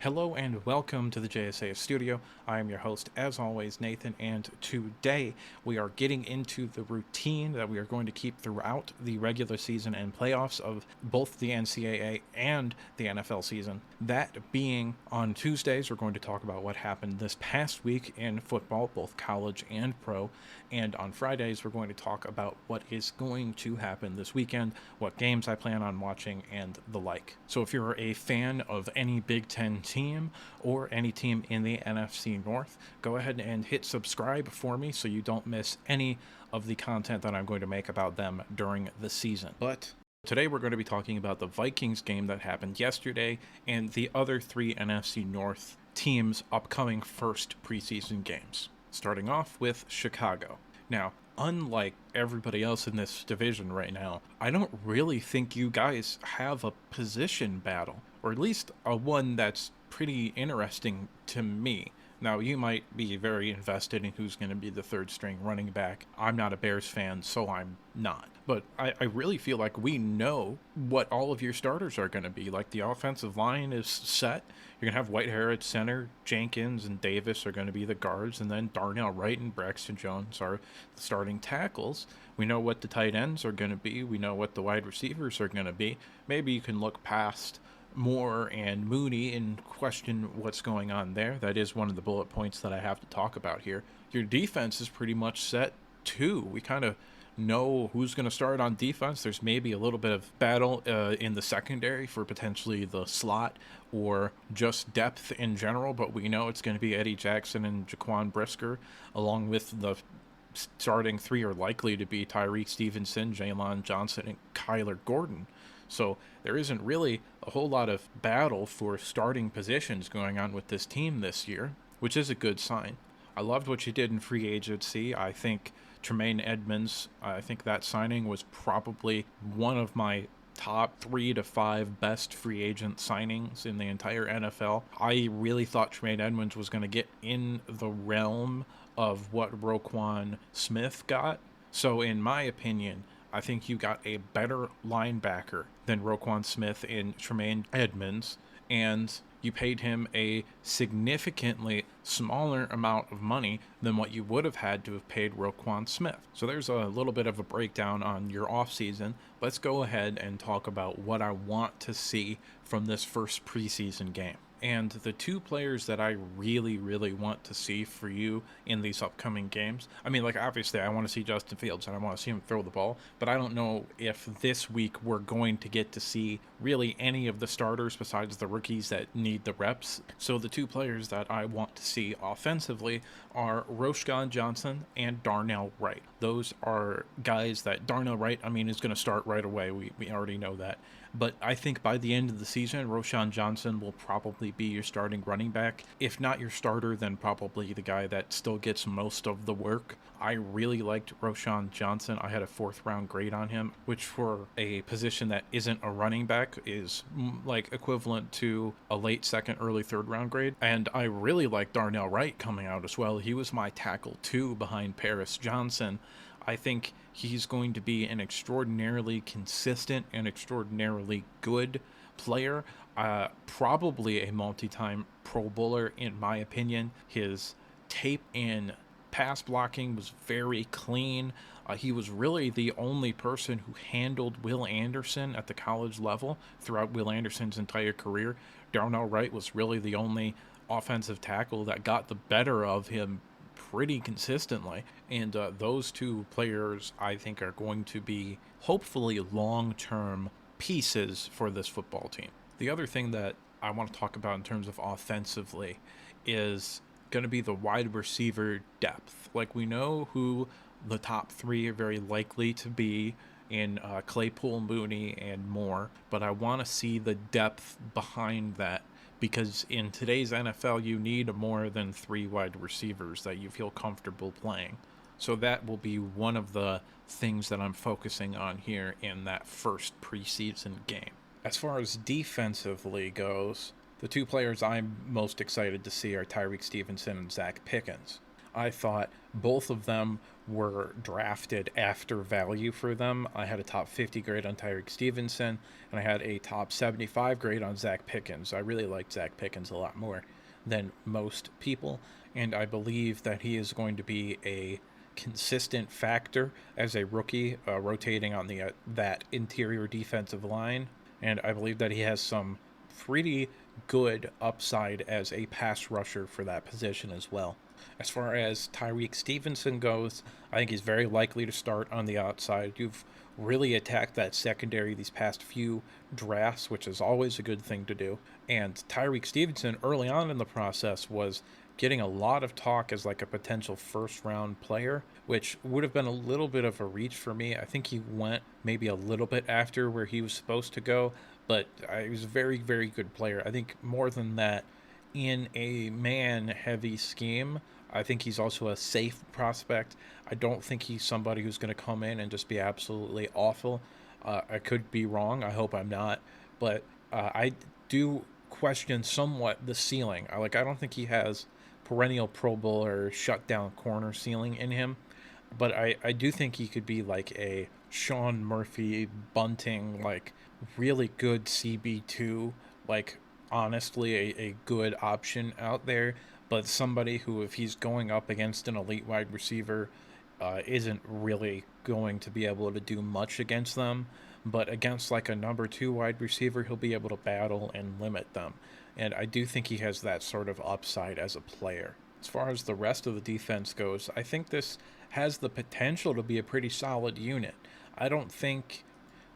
Hello and welcome to the JSA studio. I am your host, as always, Nathan, and today we are getting into the routine that we are going to keep throughout the regular season and playoffs of both the NCAA and the NFL season. That being on Tuesdays, we're going to talk about what happened this past week in football, both college and pro, and on Fridays, we're going to talk about what is going to happen this weekend, what games I plan on watching, and the like. So if you're a fan of any Big Ten team or any team in the NFC North, go ahead and hit subscribe for me so you don't miss any of the content that I'm going to make about them during the season. But today we're going to be talking about the Vikings game that happened yesterday and the other three NFC North teams' upcoming first preseason games. Starting off with Chicago. Now, unlike everybody else in this division right now, I don't really think you guys have a position battle, or at least a one that's pretty interesting to me. Now, you might be very invested in who's going to be the third string running back. I'm not a Bears fan, so I'm not. But I really feel like we know what all of your starters are going to be. Like, the offensive line is set. You're going to have Whitehair at center. Jenkins and Davis are going to be the guards. And then Darnell Wright and Braxton Jones are the starting tackles. We know what the tight ends are going to be. We know what the wide receivers are going to be. Maybe you can look past Moore and Mooney and question what's going on there. That is one of the bullet points that I have to talk about here. Your defense is pretty much set too. We kind of know who's going to start on defense. There's maybe a little bit of battle in the secondary for potentially the slot or just depth in general, but we know it's going to be Eddie Jackson and Jaquan Brisker, along with the starting three are likely to be Tyreek Stevenson, Jalen Johnson, and Kyler Gordon. So there isn't really a whole lot of battle for starting positions going on with this team this year, which is a good sign. I loved what you did in free agency. I think Tremaine Edmonds, I think that signing was probably one of my top 3 to 5 best free agent signings in the entire NFL. I really thought Tremaine Edmonds was going to get in the realm of what Roquan Smith got. So in my opinion, I think you got a better linebacker than Roquan Smith in Tremaine Edmonds, and you paid him a significantly smaller amount of money than what you would have had to have paid Roquan Smith. So there's a little bit of a breakdown on your offseason. Let's go ahead and talk about what I want to see from this first preseason game. And the two players that I really, really want to see for you in these upcoming games, I mean, like, obviously I want to see Justin Fields and I want to see him throw the ball, but I don't know if this week we're going to get to see really any of the starters besides the rookies that need the reps. So the two players that I want to see offensively are Roschon Johnson and Darnell Wright. Those are guys that Darnell Wright, I mean, is going to start right away. We already know that. But I think by the end of the season, Roschon Johnson will probably be your starting running back. If not your starter, then probably the guy that still gets most of the work. I really liked Roschon Johnson. I had a 4th-round grade on him, which for a position that isn't a running back is like equivalent to a late 2nd, early 3rd-round grade. And I really liked Darnell Wright coming out as well. He was my tackle 2 behind Paris Johnson. I think he's going to be an extraordinarily consistent and extraordinarily good player, probably a multi-time Pro Bowler in my opinion. His tape in pass blocking was very clean. He was really the only person who handled Will Anderson at the college level throughout Will Anderson's entire career. Darnell Wright was really the only offensive tackle that got the better of him pretty consistently, and those two players I think are going to be hopefully long-term pieces for this football team. The other thing that I want to talk about in terms of offensively is going to be the wide receiver depth. Like, we know who the top 3 are very likely to be in Claypool, Mooney, and Moore, but I want to see the depth behind that, because in today's NFL, you need more than 3 wide receivers that you feel comfortable playing. So that will be one of the things that I'm focusing on here in that first preseason game. As far as defensively goes, the two players I'm most excited to see are Tyreek Stevenson and Zach Pickens. I thought both of them were drafted after value for them. I had a top 50 grade on Tyreek Stevenson, and I had a top 75 grade on Zach Pickens. I really liked Zach Pickens a lot more than most people, and I believe that he is going to be a consistent factor as a rookie, rotating on the that interior defensive line, and I believe that he has some pretty good upside as a pass rusher for that position as well. As far as Tyreek Stevenson goes, I think he's very likely to start on the outside. You've really attacked that secondary these past few drafts, which is always a good thing to do. And Tyreek Stevenson, early on in the process, was getting a lot of talk as like a potential first round player, which would have been a little bit of a reach for me. I think he went maybe a little bit after where he was supposed to go, but he was a very, very good player. I think more than that, in a man heavy scheme, I think he's also a safe prospect. I don't think he's somebody who's going to come in and just be absolutely awful. I could be wrong. I hope I'm not. But I do question somewhat the ceiling. I don't think he has perennial Pro Bowl or shutdown corner ceiling in him. But I do think he could be like a Sean Murphy Bunting, like really good CB2, like honestly a good option out there, but somebody who, if he's going up against an elite wide receiver, isn't really going to be able to do much against them. But against like a number two wide receiver, he'll be able to battle and limit them. And I do think he has that sort of upside as a player. As far as the rest of the defense goes, I think this has the potential to be a pretty solid unit. I don't think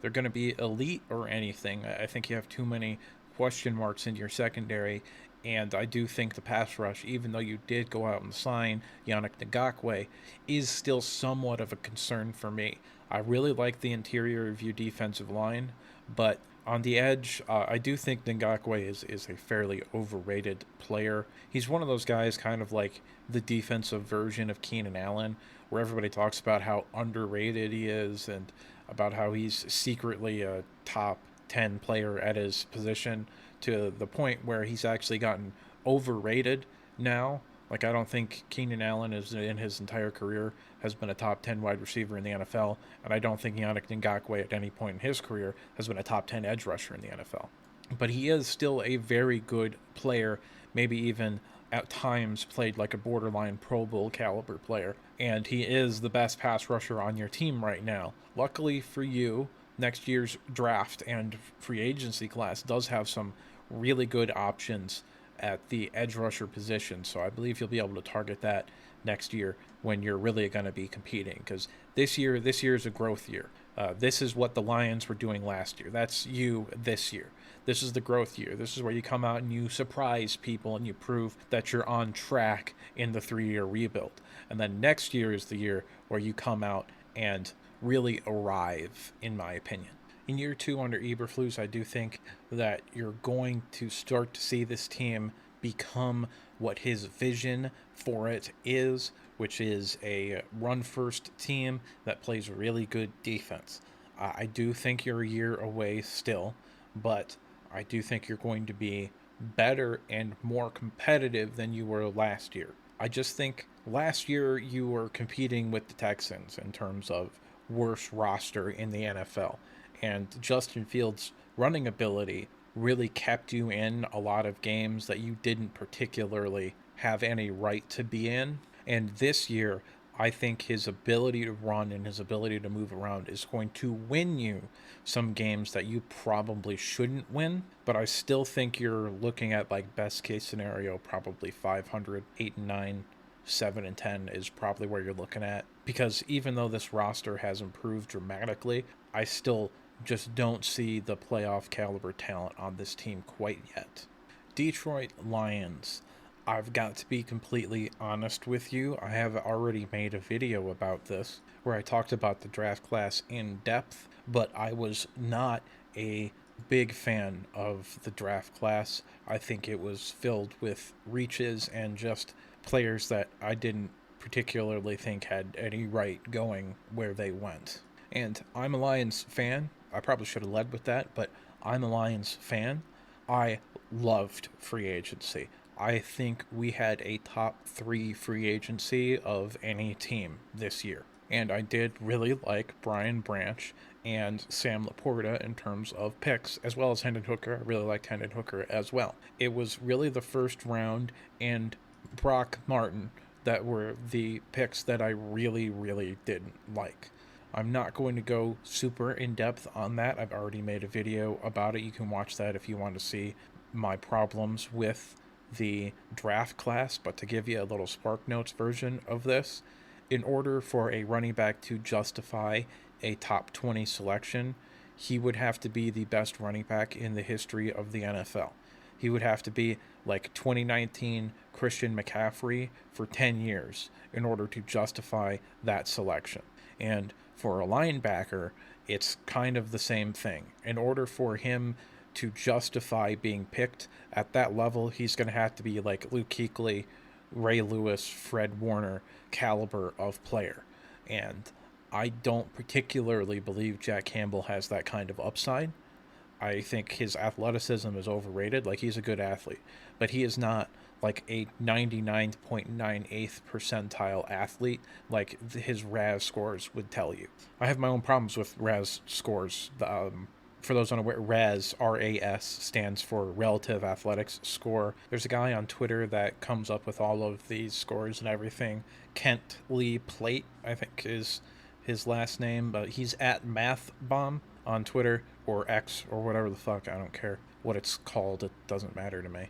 they're going to be elite or anything. I think you have too many question marks in your secondary, and I do think the pass rush, even though you did go out and sign Yannick Ngakoue, is still somewhat of a concern for me. I really like the interior of your defensive line, but on the edge, I do think Ngakoue is a fairly overrated player. He's one of those guys kind of like the defensive version of Keenan Allen, where everybody talks about how underrated he is and about how he's secretly a top 10 player at his position, to the point where he's actually gotten overrated now. Like, I don't think Keenan Allen is in his entire career has been a top 10 wide receiver in the NFL, and I don't think Yannick Ngakoue at any point in his career has been a top 10 edge rusher in the NFL. But he is still a very good player, maybe even at times played like a borderline Pro Bowl caliber player, and he is the best pass rusher on your team right now. Luckily for you, next year's draft and free agency class does have some really good options at the edge rusher position, so I believe you'll be able to target that next year when you're really going to be competing, because this year is a growth year. This is what the Lions were doing last year. That's you this year. This is the growth year. This is where you come out and you surprise people and you prove that you're on track in the 3-year rebuild. And then next year is the year where you come out and really arrive, in my opinion. In year 2 under Eberflus, I do think that you're going to start to see this team become what his vision for it is, which is a run-first team that plays really good defense. I do think you're a year away still, but I do think you're going to be better and more competitive than you were last year. I just think last year you were competing with the Texans in terms of worst roster in the NFL. And Justin Fields' running ability really kept you in a lot of games that you didn't particularly have any right to be in. And this year, I think his ability to run and his ability to move around is going to win you some games that you probably shouldn't win. But I still think you're looking at, like, best case scenario, probably 500, 8-9, 7-10 is probably where you're looking at. Because even though this roster has improved dramatically, I still just don't see the playoff caliber talent on this team quite yet. Detroit Lions. I've got to be completely honest with you. I have already made a video about this where I talked about the draft class in depth, but I was not a big fan of the draft class. I think it was filled with reaches and just players that I didn't particularly think had any right going where they went. And I'm a Lions fan. I probably should have led with that, but I'm a Lions fan. I loved free agency. I think we had a top 3 free agency of any team this year. And I did really like Brian Branch and Sam Laporta in terms of picks, as well as Hendon Hooker. I really liked Hendon Hooker as well. It was really the first round and Brock Martin that were the picks that I really, really didn't like. I'm not going to go super in depth on that. I've already made a video about it. You can watch that if you want to see my problems with the draft class. But to give you a little Spark Notes version of this, in order for a running back to justify a top 20 selection, he would have to be the best running back in the history of the NFL. He would have to be like 2019 Christian McCaffrey for 10 years in order to justify that selection. And for a linebacker, it's kind of the same thing. In order for him to justify being picked at that level, he's going to have to be like Luke Kuechly, Ray Lewis, Fred Warner caliber of player. And I don't particularly believe Jack Campbell has that kind of upside. I think his athleticism is overrated. Like, he's a good athlete, but he is not like a 99.98th percentile athlete like his RAS scores would tell you. I have my own problems with RAS scores. For those unaware, RAS, RAS, stands for Relative Athletics Score. There's a guy on Twitter that comes up with all of these scores and everything. Kent Lee Plate, I think, is his last name, but he's at MathBomb on Twitter, or X, or whatever the fuck. I don't care what it's called. It doesn't matter to me.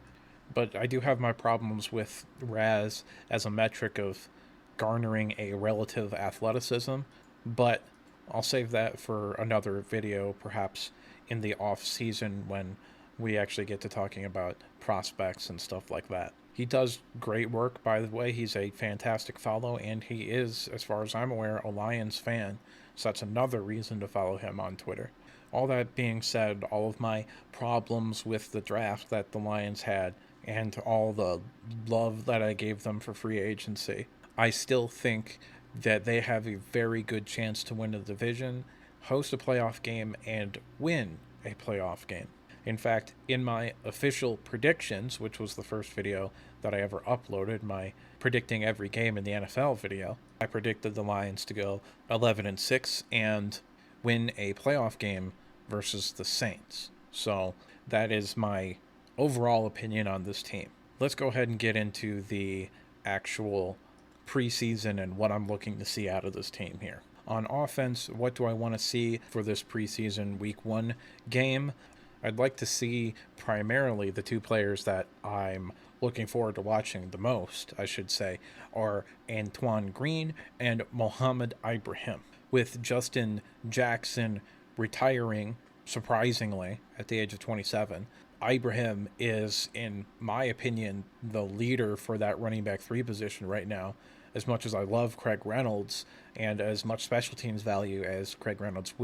But I do have my problems with RAS as a metric of garnering a relative athleticism, but I'll save that for another video, perhaps in the off season when we actually get to talking about prospects and stuff like that. He does great work, by the way. He's a fantastic follow, and he is, as far as I'm aware, a Lions fan, so that's another reason to follow him on Twitter. All that being said, all of my problems with the draft that the Lions had and all the love that I gave them for free agency, I still think that they have a very good chance to win the division, host a playoff game, and win a playoff game. In fact, in my official predictions, which was the first video that I ever uploaded, my predicting every game in the NFL video, I predicted the Lions to go 11-6 and win a playoff game versus the Saints. So that is my overall opinion on this team. Let's go ahead and get into the actual preseason and what I'm looking to see out of this team here. On offense, what do I want to see for this preseason week 1 game? I'd like to see primarily the two players that I'm looking forward to watching the most, I should say, are Antoine Green and Mohamed Ibrahim. With Justin Jackson retiring, surprisingly, at the age of 27, Ibrahim is, in my opinion, the leader for that running back 3 position right now. As much as I love Craig Reynolds and as much special teams value as Craig Reynolds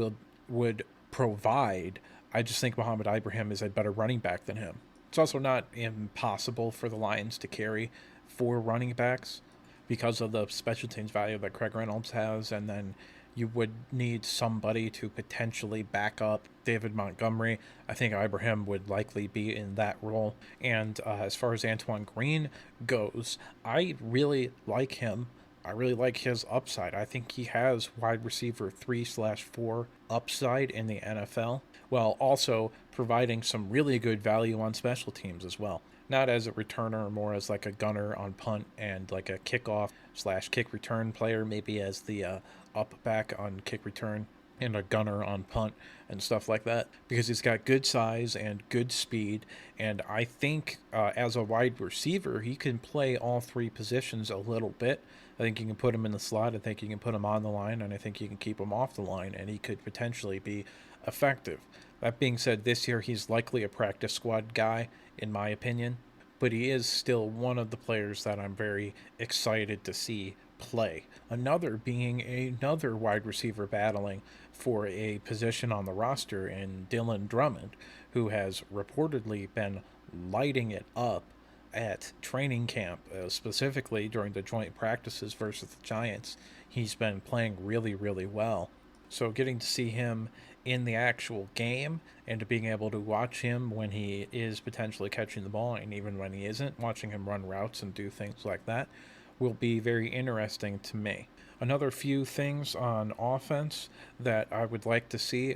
would provide, I just think Mohamed Ibrahim is a better running back than him. It's also not impossible for the Lions to carry 4 running backs because of the special teams value that Craig Reynolds has, and then you would need somebody to potentially back up David Montgomery. I think Ibrahim would likely be in that role. And as far as Antoine Green goes, I really like him. I really like his upside. I think he has wide receiver 3/4 upside in the NFL, while also providing some really good value on special teams as well. Not as a returner, more as like a gunner on punt and like a kickoff/kick return player, maybe as the up back on kick return and a gunner on punt and stuff like that, because he's got good size and good speed. And I think as a wide receiver, he can play all 3 positions a little bit. I think you can put him in the slot. I think you can put him on the line, and I think you can keep him off the line, and he could potentially be effective. That being said, this year he's likely a practice squad guy, in my opinion, but he is still one of the players that I'm very excited to see play. Another being another wide receiver battling for a position on the roster in Dylan Drummond, who has reportedly been lighting it up at training camp, specifically during the joint practices versus the Giants. He's been playing really, really well. So getting to see him in the actual game and to being able to watch him when he is potentially catching the ball and even when he isn't, watching him run routes and do things like that will be very interesting to me. Another few things on offense that I would like to see,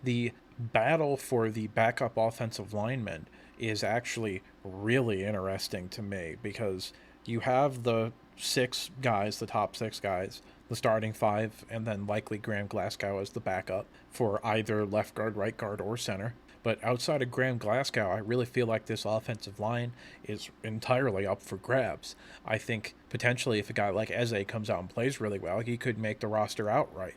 the battle for the backup offensive lineman is actually really interesting to me because you have the six guys, the top six guys, the starting five, and then likely Graham Glasgow as the backup for either left guard, right guard, or center. But outside of Graham Glasgow, I really feel like this offensive line is entirely up for grabs. I think potentially if a guy like Eze comes out and plays really well, he could make the roster outright.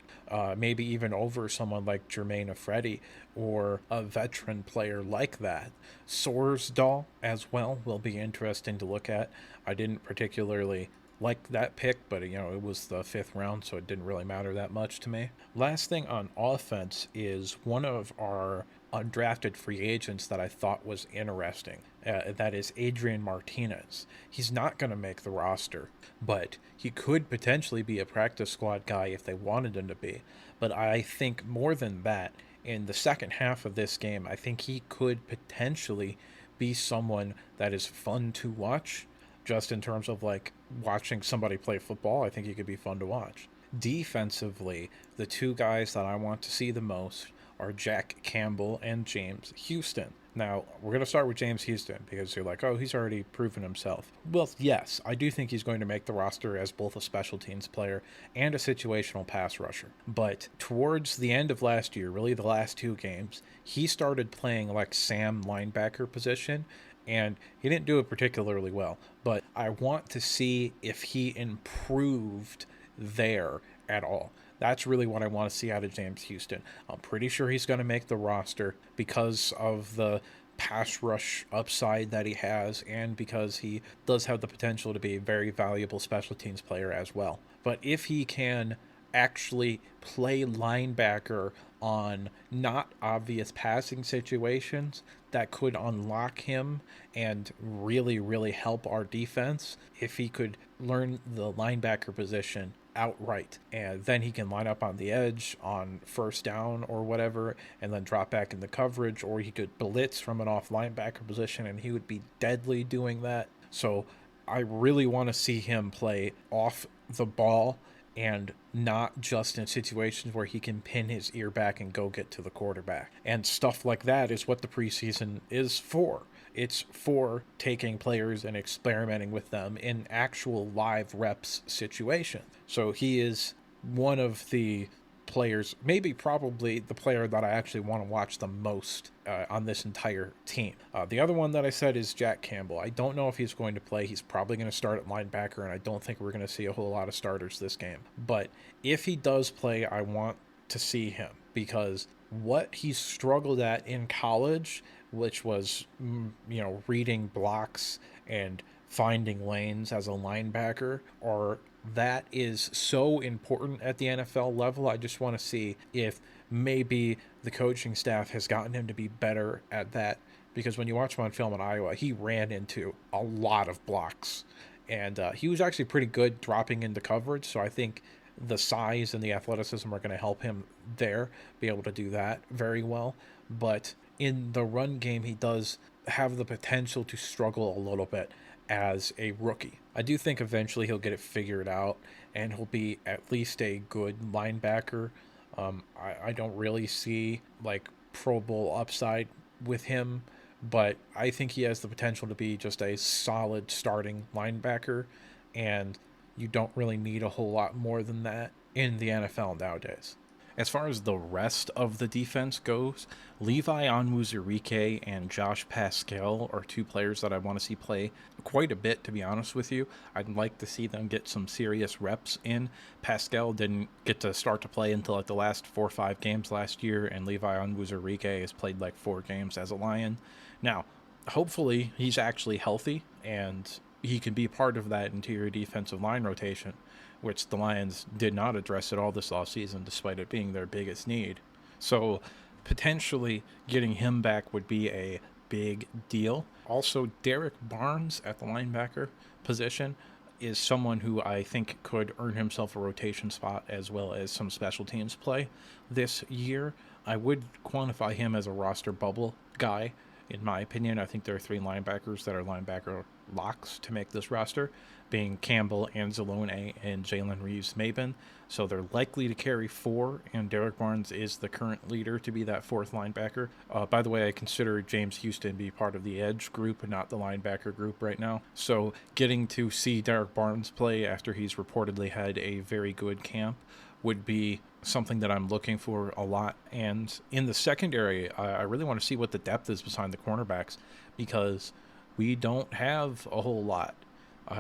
Maybe even over someone like Jermaine Afredi or a veteran player like that. Sorsdahl as well will be interesting to look at. I didn't particularly like that pick, but it was the fifth round, so it didn't really matter that much to me. Last thing on offense is one of our undrafted free agents that I thought was interesting. That is Adrian Martinez. He's not going to make the roster, but he could potentially be a practice squad guy if they wanted him to be. But I think more than that, in the second half of this game, I think he could potentially be someone that is fun to watch just in terms of like watching somebody play football. I think he could be fun to watch. Defensively, the two guys that I want to see the most are Jack Campbell and James Houston. Now, we're going to start with James Houston because you're like, oh, he's already proven himself. Well, yes, I do think he's going to make the roster as both a special teams player and a situational pass rusher. But towards the end of last year, really the last two games, he started playing like Sam linebacker position, and he didn't do it particularly well. But I want to see if he improved there at all. That's really what I want to see out of James Houston. I'm pretty sure he's going to make the roster because of the pass rush upside that he has and because he does have the potential to be a very valuable special teams player as well. But if he can actually play linebacker on not obvious passing situations, that could unlock him and really, really help our defense if he could learn the linebacker position outright, and then he can line up on the edge on first down or whatever and then drop back into coverage, or he could blitz from an off linebacker position and he would be deadly doing that. So I really want to see him play off the ball and not just in situations where he can pin his ear back and go get to the quarterback. And stuff like that is what the preseason is for. It's for taking players and experimenting with them in actual live reps situation. So he is one of the players, maybe probably the player that I actually want to watch the most on this entire team. The other one that I said is Jack Campbell. I don't know if he's going to play. He's probably going to start at linebacker, and I don't think we're going to see a whole lot of starters this game. But if he does play, I want to see him because what he struggled at in college, which was, reading blocks and finding lanes as a linebacker, or that is so important at the NFL level. I just want to see if maybe the coaching staff has gotten him to be better at that, because when you watch him on film in Iowa, he ran into a lot of blocks, and he was actually pretty good dropping into coverage, so I think the size and the athleticism are going to help him there be able to do that very well. But in the run game, he does have the potential to struggle a little bit as a rookie. I do think eventually he'll get it figured out and he'll be at least a good linebacker. I don't really see like Pro Bowl upside with him, but I think he has the potential to be just a solid starting linebacker, and you don't really need a whole lot more than that in the NFL nowadays. As far as the rest of the defense goes, Levi Onwuzurike and Josh Pascal are two players that I want to see play quite a bit, to be honest with you. I'd like to see them get some serious reps in. Pascal didn't get to start to play until like the last 4 or 5 games last year, and Levi Onwuzurike has played like 4 games as a Lion. Now, hopefully he's actually healthy and he can be part of that interior defensive line rotation, which the Lions did not address at all this offseason, despite it being their biggest need. So potentially getting him back would be a big deal. Also, Derek Barnes at the linebacker position is someone who I think could earn himself a rotation spot as well as some special teams play this year. I would quantify him as a roster bubble guy. In my opinion, I think there are three linebackers that are linebacker locks to make this roster, being Campbell, Anzalone, and Jalen Reeves-Maben. So they're likely to carry four, and Derek Barnes is the current leader to be that fourth linebacker. By the way, I consider James Houston be part of the edge group, not the linebacker group right now. So getting to see Derek Barnes play after he's reportedly had a very good camp would be something that I'm looking for a lot. And in the secondary, I really want to see what the depth is behind the cornerbacks, because we don't have a whole lot.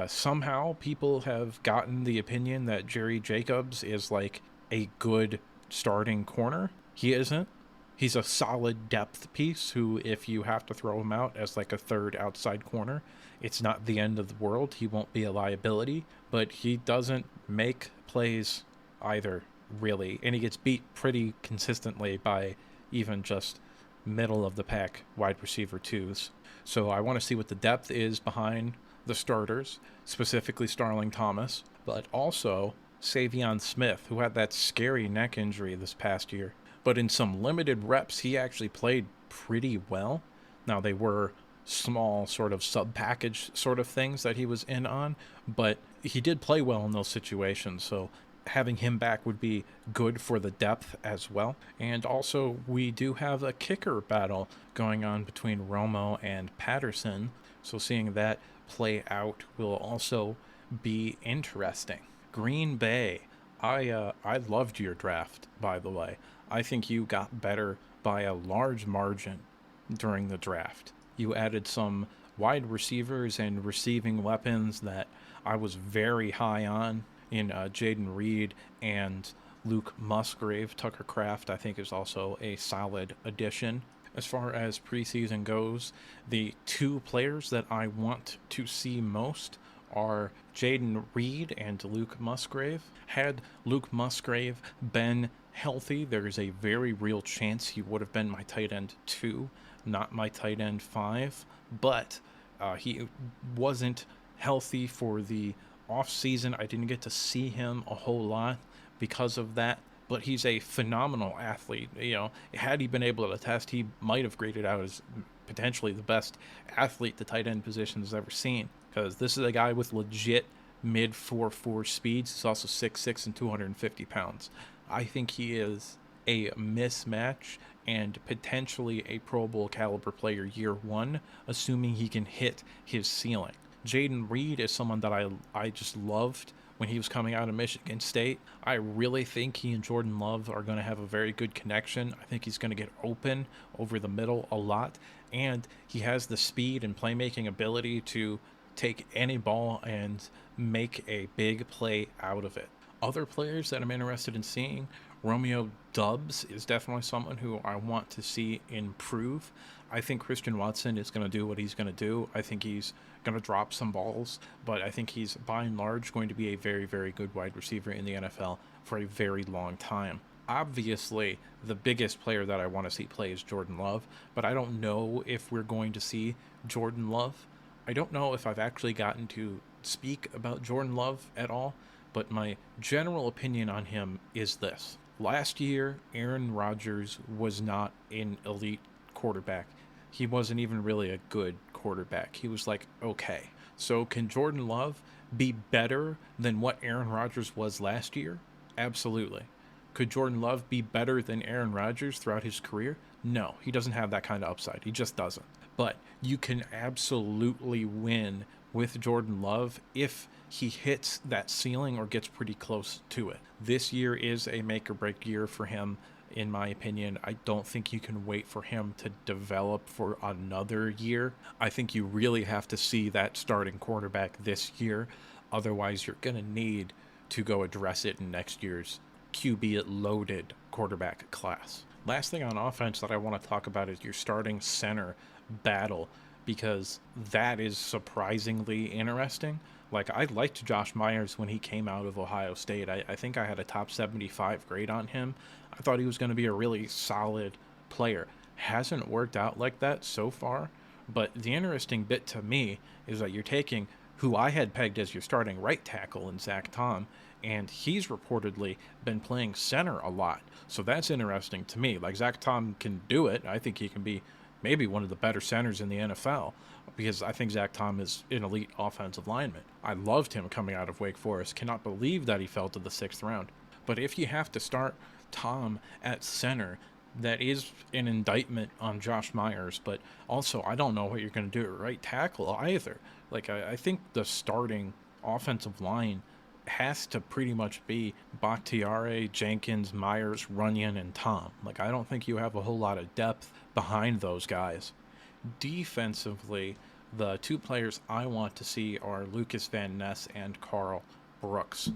Somehow people have gotten the opinion that Jerry Jacobs is like a good starting corner. He isn't. He's a solid depth piece who, if you have to throw him out as like a third outside corner, it's not the end of the world. He won't be a liability, but he doesn't make plays either, really. And he gets beat pretty consistently by even just middle of the pack wide receiver twos. So I want to see what the depth is behind the starters, specifically Starling Thomas, but also Savion Smith, who had that scary neck injury this past year. But in some limited reps, he actually played pretty well. Now, they were small sort of sub-package sort of things that he was in on, but he did play well in those situations, so having him back would be good for the depth as well. And also, we do have a kicker battle going on between Romo and Patterson, so seeing that play out will also be interesting. Green Bay, I loved your draft, by the way. I think you got better by a large margin during the draft. You added some wide receivers and receiving weapons that I was very high on in Jaden Reed and Luke Musgrave. Tucker Kraft, I think, is also a solid addition. As far as preseason goes, the two players that I want to see most are Jaden Reed and Luke Musgrave. Had Luke Musgrave been healthy, there's a very real chance he would have been my tight end 2, not my tight end 5. But he wasn't healthy for the offseason. I didn't get to see him a whole lot because of that. But he's a phenomenal athlete. Had he been able to test, he might have graded out as potentially the best athlete the tight end position has ever seen. Because this is a guy with legit mid 4.4 speeds. He's also 6'6" and 250 pounds. I think he is a mismatch and potentially a Pro Bowl caliber player year one, assuming he can hit his ceiling. Jaden Reed is someone that I just loved when he was coming out of Michigan State. I really think he and Jordan Love are going to have a very good connection. I think he's going to get open over the middle a lot, and he has the speed and playmaking ability to take any ball and make a big play out of it. Other players that I'm interested in seeing, Romeo Doubs is definitely someone who I want to see improve. I think Christian Watson is going to do what he's going to do. I think he's going to drop some balls, but I think he's by and large going to be a very, very good wide receiver in the NFL for a very long time. Obviously, the biggest player that I want to see play is Jordan Love, but I don't know if we're going to see Jordan Love. I don't know if I've actually gotten to speak about Jordan Love at all, but my general opinion on him is this. Last year, Aaron Rodgers was not an elite quarterback. He wasn't even really a good quarterback. He was like, okay. So can Jordan Love be better than what Aaron Rodgers was last year? Absolutely. Could Jordan Love be better than Aaron Rodgers throughout his career? No, he doesn't have that kind of upside. He just doesn't. But you can absolutely win with Jordan Love if he hits that ceiling or gets pretty close to it. This year is a make or break year for him, in my opinion. I don't think you can wait for him to develop for another year. I think you really have to see that starting quarterback this year. Otherwise, you're going to need to go address it in next year's QB loaded quarterback class. Last thing on offense that I want to talk about is your starting center battle, because that is surprisingly interesting. Like, I liked Josh Myers when he came out of Ohio State. I think I had a top 75 grade on him. I thought he was going to be a really solid player. Hasn't worked out like that so far, but the interesting bit to me is that you're taking who I had pegged as your starting right tackle in Zach Tom, and he's reportedly been playing center a lot. So that's interesting to me. Like, Zach Tom can do it. I think he can be maybe one of the better centers in the NFL because I think Zach Tom is an elite offensive lineman. I loved him coming out of Wake Forest. Cannot believe that he fell to the 6th round. But if you have to start Tom at center, that is an indictment on Josh Myers, but also I don't know what you're going to do at right tackle either. Like, I think the starting offensive line has to pretty much be Bakhtiari, Jenkins, Myers, Runyon, and Tom. Like, I don't think you have a whole lot of depth behind those guys. Defensively, the two players I want to see are Lucas Van Ness and Carl Brooks.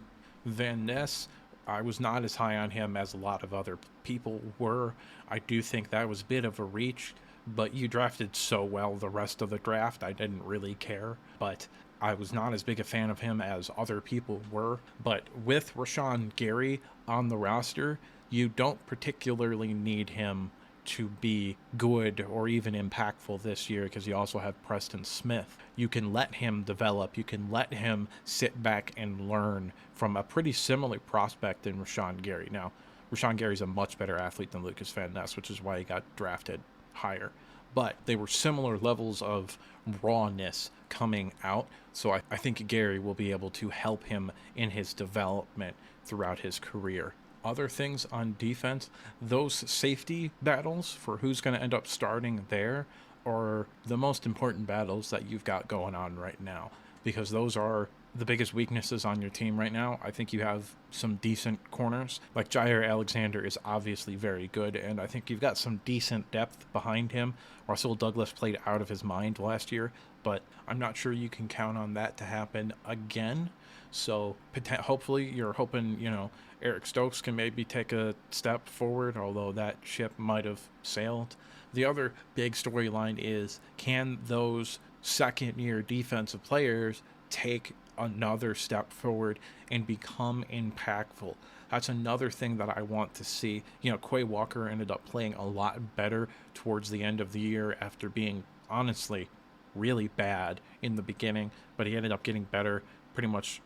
Van Ness, I was not as high on him as a lot of other people were. I do think that was a bit of a reach, but you drafted so well the rest of the draft, I didn't really care. But I was not as big a fan of him as other people were. But with Rashawn Gary on the roster, you don't particularly need him to be good or even impactful this year because you also have Preston Smith. You can let him develop. You can let him sit back and learn from a pretty similar prospect in Rashawn Gary. Now, Rashawn Gary's a much better athlete than Lucas Van Ness, which is why he got drafted higher. But they were similar levels of rawness coming out. So I think Gary will be able to help him in his development throughout his career. Other things on defense, those safety battles for who's going to end up starting there are the most important battles that you've got going on right now, because those are the biggest weaknesses on your team right now. I think you have some decent corners. Like, Jair Alexander is obviously very good, and I think you've got some decent depth behind him. Russell Douglas played out of his mind last year, but I'm not sure you can count on that to happen again. So hopefully you're hoping, Eric Stokes can maybe take a step forward, although that ship might have sailed. The other big storyline is, can those second-year defensive players take another step forward and become impactful? That's another thing that I want to see. Quay Walker ended up playing a lot better towards the end of the year after being, honestly, really bad in the beginning, but he ended up getting better pretty much.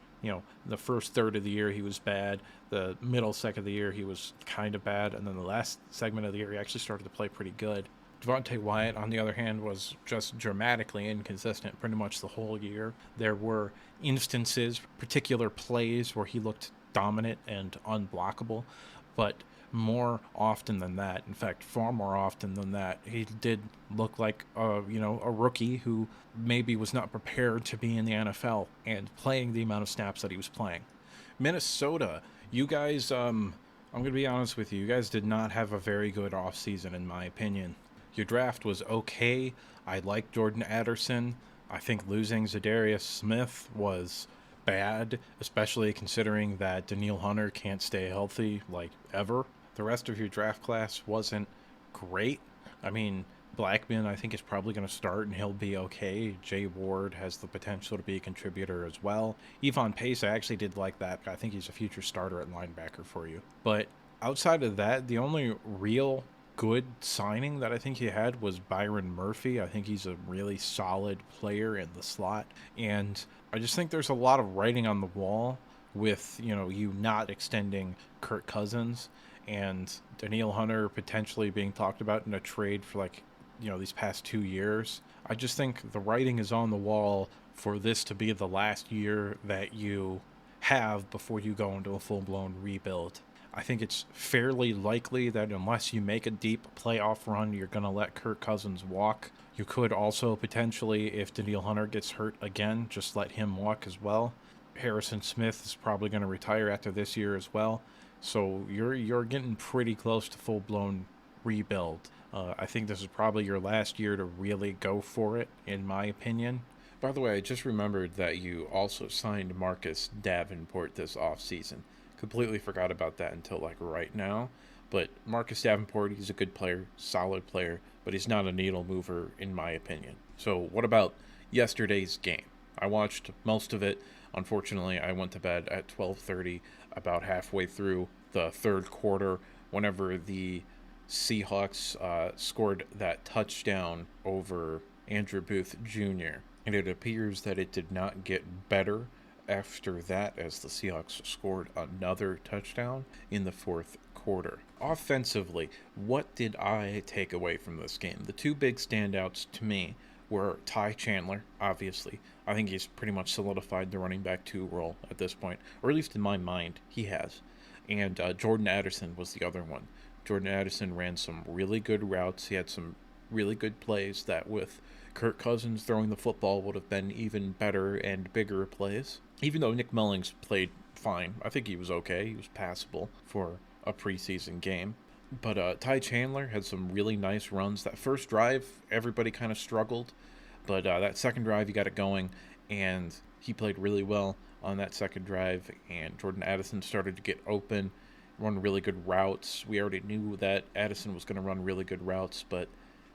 The first third of the year he was bad. The middle second of the year he was kind of bad. And then the last segment of the year he actually started to play pretty good. Devontae Wyatt, on the other hand, was just dramatically inconsistent pretty much the whole year. There were instances, particular plays where he looked dominant and unblockable, but more often than that, in fact, far more often than that, he did look like a rookie who maybe was not prepared to be in the NFL and playing the amount of snaps that he was playing. Minnesota, you guys, I'm going to be honest with you, you guys did not have a very good offseason in my opinion. Your draft was okay. I like Jordan Addison. I think losing Zadarius Smith was bad, especially considering that Daniil Hunter can't stay healthy, ever. The rest of your draft class wasn't great. I mean, Blackman, I think, is probably going to start, and he'll be okay. Jay Ward has the potential to be a contributor as well. Yvonne Pace, I actually did like that. I think he's a future starter at linebacker for you. But outside of that, the only real good signing that I think he had was Byron Murphy. I think he's a really solid player in the slot. And I just think there's a lot of writing on the wall with, you not extending Kirk Cousins and Daniil Hunter potentially being talked about in a trade for these past 2 years. I just think the writing is on the wall for this to be the last year that you have before you go into a full-blown rebuild. I think it's fairly likely that unless you make a deep playoff run, you're going to let Kirk Cousins walk. You could also potentially, if Daniil Hunter gets hurt again, just let him walk as well. Harrison Smith is probably going to retire after this year as well. So you're getting pretty close to full-blown rebuild. I think this is probably your last year to really go for it, in my opinion. By the way, I just remembered that you also signed Marcus Davenport this offseason. Completely forgot about that until right now. But Marcus Davenport, he's a good player, solid player, but he's not a needle mover in my opinion. So what about yesterday's game? I watched most of it. Unfortunately, I went to bed at 12:30, about halfway through the third quarter, whenever the Seahawks scored that touchdown over Andrew Booth Jr. and it appears that it did not get better after that as the Seahawks scored another touchdown in the fourth quarter. Offensively, what did I take away from this game? The two big standouts to me were Ty Chandler, obviously. I think he's pretty much solidified the running back 2 role at this point, or at least in my mind, he has. And Jordan Addison was the other one. Jordan Addison ran some really good routes. He had some really good plays that, with Kirk Cousins throwing the football, would have been even better and bigger plays. Even though Nick Mullings played fine, I think he was okay. He was passable for a preseason game. But Ty Chandler had some really nice runs. That first drive, everybody kind of struggled. But that second drive, he got it going, and he played really well on that second drive. And Jordan Addison started to get open, run really good routes. We already knew that Addison was going to run really good routes, but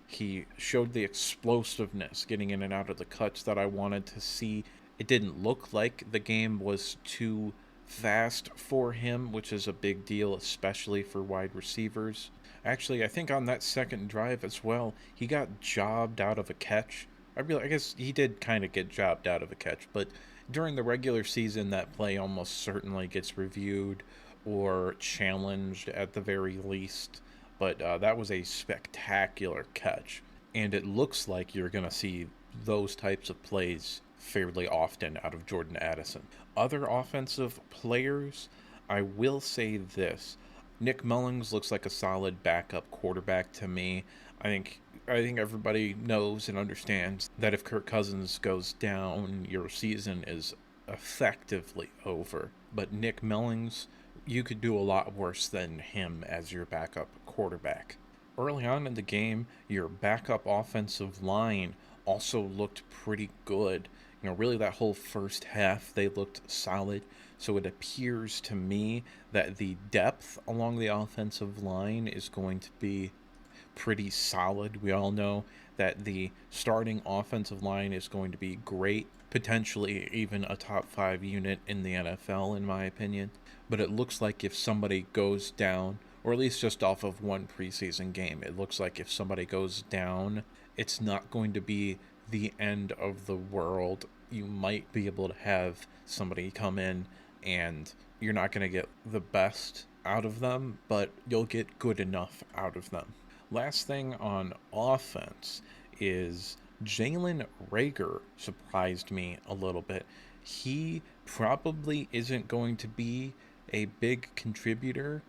he showed the explosiveness, getting in and out of the cuts that I wanted to see. It didn't look like the game was too fast for him, which is a big deal, especially for wide receivers. Actually, I think on that second drive as well, he got jobbed out of a catch. I guess he did kind of get jobbed out of a catch, but during the regular season, that play almost certainly gets reviewed or challenged at the very least. But that was a spectacular catch, and it looks like you're going to see those types of plays fairly often out of Jordan Addison. Other offensive players, I will say this. Nick Mullings looks like a solid backup quarterback to me. I think everybody knows and understands that if Kirk Cousins goes down, your season is effectively over. But Nick Mullings, you could do a lot worse than him as your backup quarterback. Early on in the game, your backup offensive line also looked pretty good. Really that whole first half, they looked solid. So it appears to me that the depth along the offensive line is going to be pretty solid. We all know that the starting offensive line is going to be great, potentially even a top 5 unit in the NFL, in my opinion. But it looks like if somebody goes down, or at least just off of one preseason game, it looks like if somebody goes down, it's not going to be the end of the world. You might be able to have somebody come in and you're not going to get the best out of them, but you'll get good enough out of them. Last thing on offense is Jalen Reagor surprised me a little bit. He probably isn't going to be a big contributor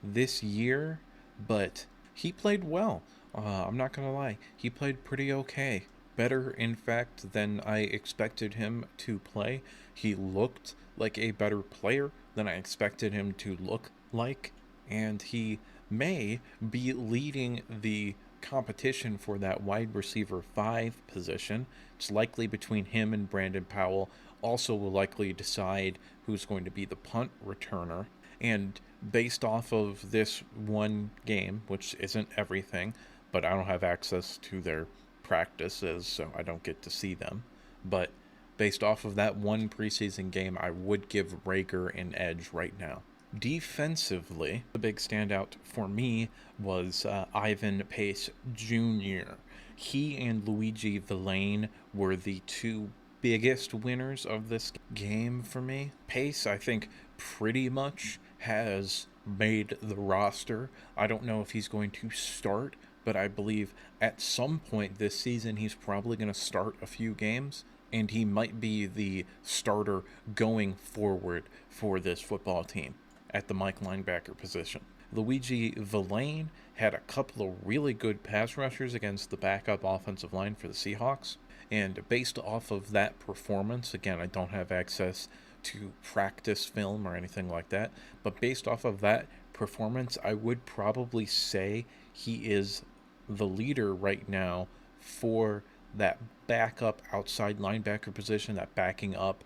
this year, but he played well. I'm not going to lie. He played pretty okay. Better, in fact, than I expected him to play. He looked like a better player than I expected him to look like, and he may be leading the competition for that wide receiver 5 position. It's likely between him and Brandon Powell. Also will likely decide who's going to be the punt returner. And based off of this one game, which isn't everything, but I don't have access to their practices, so I don't get to see them. But based off of that one preseason game, I would give Reagor an edge right now. Defensively, the big standout for me was Ivan Pace Jr. He and Luigi Villain were the two biggest winners of this game for me. Pace, I think, pretty much has made the roster. I don't know if he's going to start, but I believe at some point this season he's probably going to start a few games, and he might be the starter going forward for this football team at the Mike linebacker position. Luigi Villain had a couple of really good pass rushers against the backup offensive line for the Seahawks, and based off of that performance, again, I don't have access to practice film or anything like that, but based off of that performance, I would probably say he is the leader right now for that backup outside linebacker position, that backing up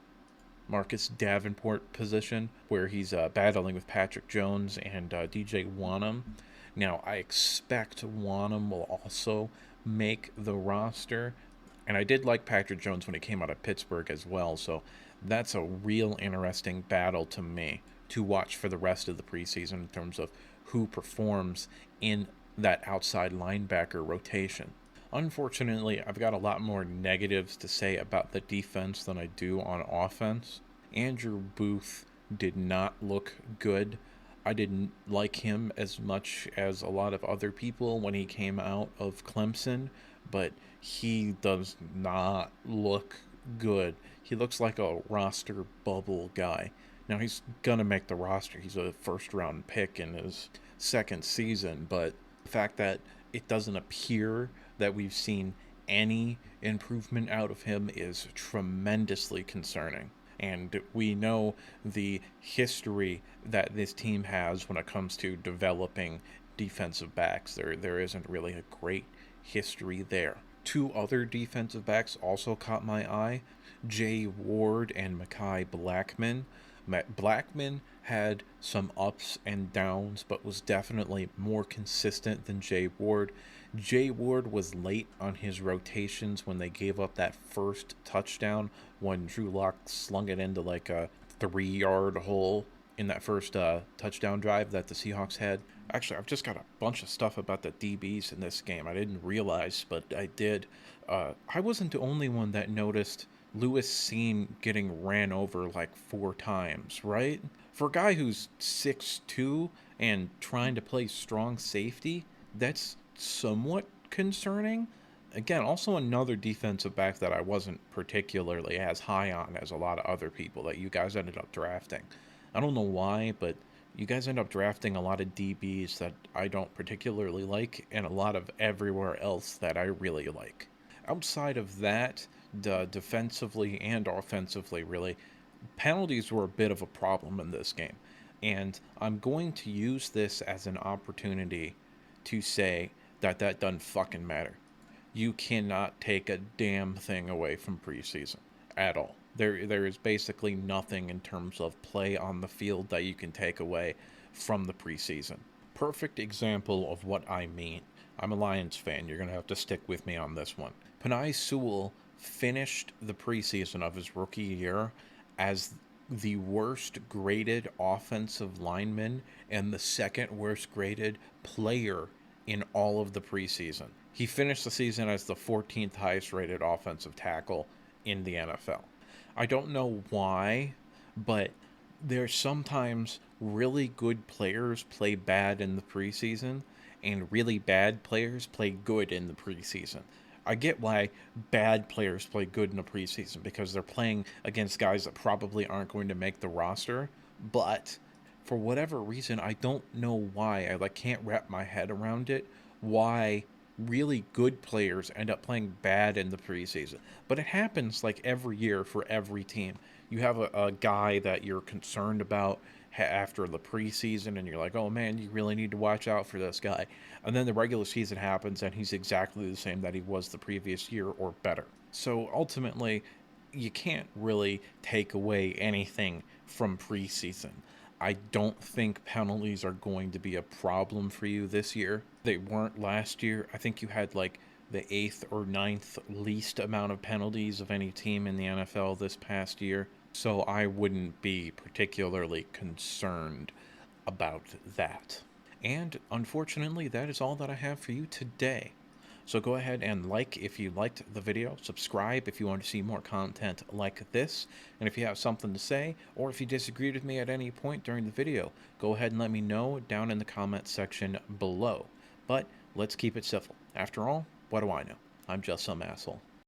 Marcus Davenport position, where he's battling with Patrick Jones and DJ Wanham. Now, I expect Wanham will also make the roster, and I did like Patrick Jones when he came out of Pittsburgh as well, so that's a real interesting battle to me to watch for the rest of the preseason in terms of who performs in that outside linebacker rotation. Unfortunately, I've got a lot more negatives to say about the defense than I do on offense. Andrew Booth did not look good. I didn't like him as much as a lot of other people when he came out of Clemson, but he does not look good. He looks like a roster bubble guy. Now, he's going to make the roster. He's a first round pick in his second season, but the fact that it doesn't appear that we've seen any improvement out of him is tremendously concerning. And we know the history that this team has when it comes to developing defensive backs. There isn't really a great history there. Two other defensive backs also caught my eye, Jay Ward and Mekhi Blackman. Blackman had some ups and downs, but was definitely more consistent than Jay Ward. Jay Ward was late on his rotations when they gave up that first touchdown when Drew Lock slung it into like a 3-yard hole in that first touchdown drive that the Seahawks had. Actually, I've just got a bunch of stuff about the DBs in this game. I didn't realize, but I did. I wasn't the only one that noticed Lewis Cine getting ran over like 4 times, right? For a guy who's 6'2" and trying to play strong safety, that's somewhat concerning. Again, also another defensive back that I wasn't particularly as high on as a lot of other people that you guys ended up drafting. I don't know why, but you guys end up drafting a lot of DBs that I don't particularly like and a lot of everywhere else that I really like. Outside of that, defensively and offensively, really, penalties were a bit of a problem in this game. And I'm going to use this as an opportunity to say that doesn't fucking matter. You cannot take a damn thing away from preseason at all. There is basically nothing in terms of play on the field that you can take away from the preseason. Perfect example of what I mean. I'm a Lions fan. You're going to have to stick with me on this one. Penei Sewell finished the preseason of his rookie year as the worst graded offensive lineman and the second worst graded player in all of the preseason. He finished the season as the 14th highest rated offensive tackle in the NFL. I don't know why, but there's sometimes really good players play bad in the preseason and really bad players play good in the preseason. I get why bad players play good in the preseason because they're playing against guys that probably aren't going to make the roster, but for whatever reason, I don't know why. I can't wrap my head around it. Why really good players end up playing bad in the preseason. But it happens like every year for every team. You have a guy that you're concerned about after the preseason, and you're like, oh man, you really need to watch out for this guy. And then the regular season happens, and he's exactly the same that he was the previous year or better. So ultimately, you can't really take away anything from preseason. I don't think penalties are going to be a problem for you this year. They weren't last year. I think you had like the 8th or 9th least amount of penalties of any team in the NFL this past year. So I wouldn't be particularly concerned about that. And unfortunately, that is all that I have for you today. So go ahead and like if you liked the video, subscribe if you want to see more content like this, and if you have something to say, or if you disagreed with me at any point during the video, go ahead and let me know down in the comment section below. But let's keep it civil. After all, what do I know? I'm just some asshole.